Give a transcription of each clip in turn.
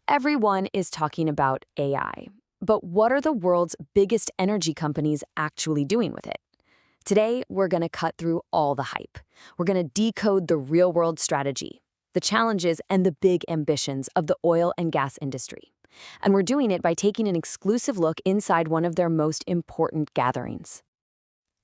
Everyone is talking about AI. But what are the world's biggest energy companies actually doing with it? Today, we're going to cut through all the hype. We're going to decode the real-world strategy, the challenges, and the big ambitions of the oil and gas industry. And we're doing it by taking an exclusive look inside one of their most important gatherings.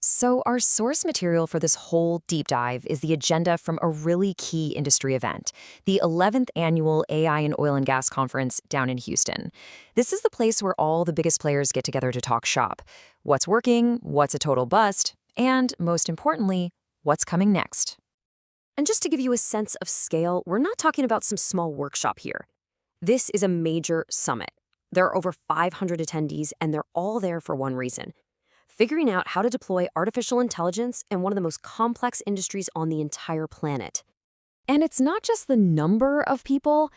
So our source material for this whole deep dive is the agenda from a really key industry event, the 11th annual AI and Oil and Gas Conference down in Houston. This is the place where all the biggest players get together to talk shop. What's working, what's a total bust, and most importantly, what's coming next. And just to give you a sense of scale, we're not talking about some small workshop here. This is a major summit. There are over 500 attendees, and they're all there for one reason: figuring out how to deploy artificial intelligence in one of the most complex industries on the entire planet. And it's not just the number of people,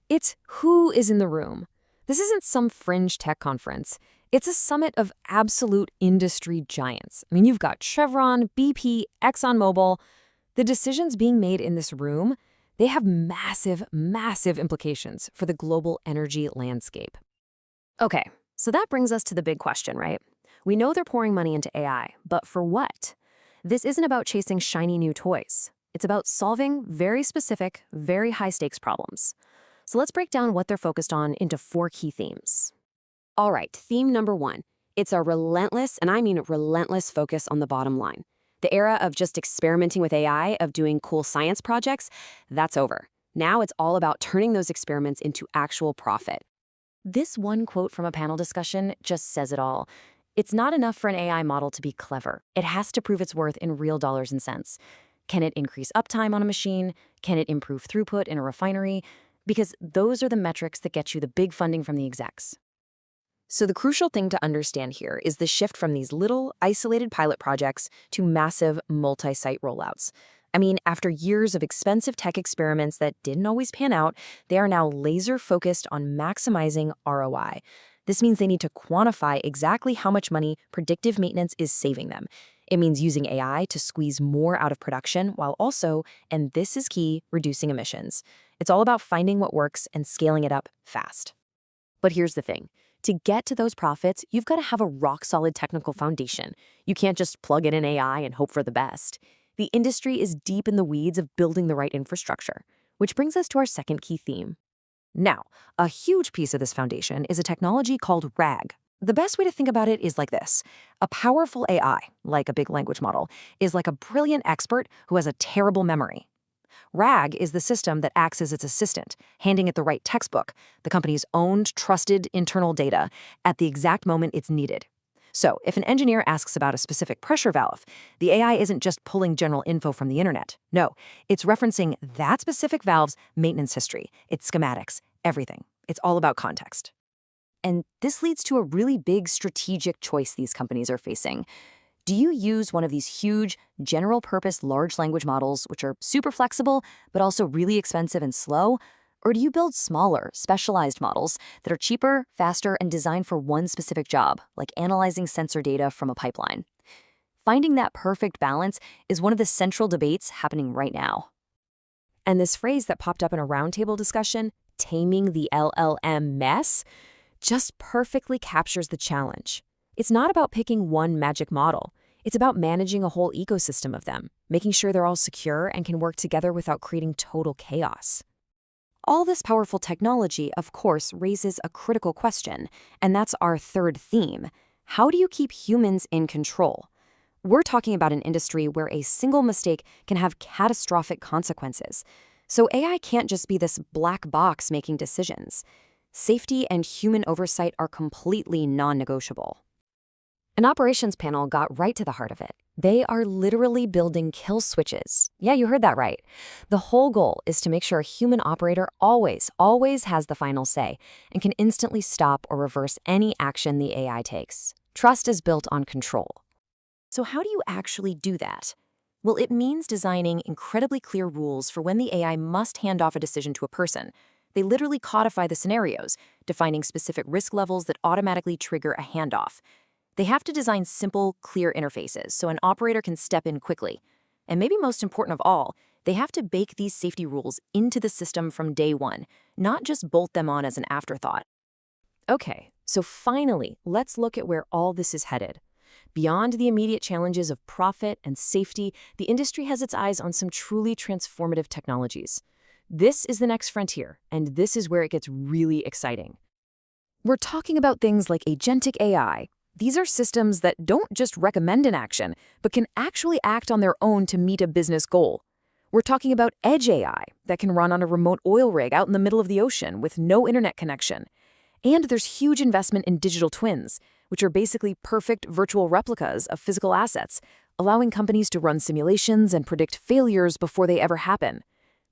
it's who is in the room. This isn't some fringe tech conference. It's a summit of absolute industry giants. You've got Chevron, BP, ExxonMobil. The decisions being made in this room, they have massive, massive implications for the global energy landscape. Okay, so that brings us to the big question, right? We know they're pouring money into AI, but for what? This isn't about chasing shiny new toys. It's about solving very specific, very high-stakes problems. So let's break down what they're focused on into 4 key themes. All right, theme number 1. It's a relentless, and I mean relentless, focus on the bottom line. The era of just experimenting with AI, of doing cool science projects, that's over. Now it's all about turning those experiments into actual profit. This one quote from a panel discussion just says it all. It's not enough for an AI model to be clever. It has to prove its worth in real dollars and cents. Can it increase uptime on a machine? Can it improve throughput in a refinery? Because those are the metrics that get you the big funding from the execs. So the crucial thing to understand here is the shift from these little, isolated pilot projects to massive, multi-site rollouts. After years of expensive tech experiments that didn't always pan out, they are now laser-focused on maximizing ROI. This means they need to quantify exactly how much money predictive maintenance is saving them. It means using AI to squeeze more out of production while also, and this is key, reducing emissions. It's all about finding what works and scaling it up fast. But here's the thing. To get to those profits, you've got to have a rock-solid technical foundation. You can't just plug in an AI and hope for the best. The industry is deep in the weeds of building the right infrastructure, which brings us to our second key theme. Now, a huge piece of this foundation is a technology called RAG. The best way to think about it is like this. A powerful AI, like a big language model, is like a brilliant expert who has a terrible memory. RAG is the system that acts as its assistant, handing it the right textbook, the company's owned, trusted internal data, at the exact moment it's needed. So, if an engineer asks about a specific pressure valve, the AI isn't just pulling general info from the internet. No, it's referencing that specific valve's maintenance history, its schematics, everything. It's all about context. And this leads to a really big strategic choice these companies are facing. Do you use one of these huge, general-purpose large language models, which are super flexible, but also really expensive and slow? Or do you build smaller, specialized models that are cheaper, faster, and designed for one specific job, like analyzing sensor data from a pipeline? Finding that perfect balance is one of the central debates happening right now. And this phrase that popped up in a roundtable discussion, taming the LLM mess, just perfectly captures the challenge. It's not about picking one magic model. It's about managing a whole ecosystem of them, making sure they're all secure and can work together without creating total chaos. All this powerful technology, of course, raises a critical question, and that's our third theme. How do you keep humans in control? We're talking about an industry where a single mistake can have catastrophic consequences. So AI can't just be this black box making decisions. Safety and human oversight are completely non-negotiable. An operations panel got right to the heart of it. They are literally building kill switches. Yeah, you heard that right. The whole goal is to make sure a human operator always has the final say and can instantly stop or reverse any action the AI takes. Trust is built on control. So how do you actually do that? Well, it means designing incredibly clear rules for when the AI must hand off a decision to a person. They literally codify the scenarios, defining specific risk levels that automatically trigger a handoff. They have to design simple, clear interfaces so an operator can step in quickly. And maybe most important of all, They have to bake these safety rules into the system from day one, not just bolt them on as an afterthought. Okay, so finally, let's look at where all this is headed. Beyond the immediate challenges of profit and safety, the industry has its eyes on some truly transformative technologies. This is the next frontier, and this is where it gets really exciting. We're talking about things like agentic AI. These are systems that don't just recommend an action, but can actually act on their own to meet a business goal. We're talking about edge AI that can run on a remote oil rig out in the middle of the ocean with no internet connection. And there's huge investment in digital twins, which are basically perfect virtual replicas of physical assets, allowing companies to run simulations and predict failures before they ever happen.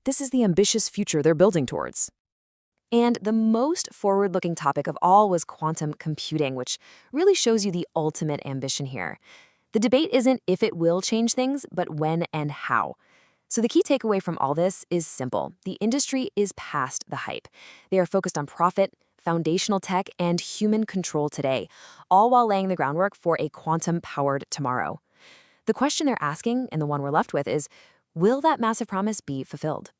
This is the ambitious future they're building towards. And the most forward-looking topic of all was quantum computing, which really shows you the ultimate ambition here. The debate isn't if it will change things, but when and how. So the key takeaway from all this is simple. The industry is past the hype. They are focused on profit, foundational tech, and human control today, all while laying the groundwork for a quantum-powered tomorrow. The question they're asking, and the one we're left with, is, will that massive promise be fulfilled?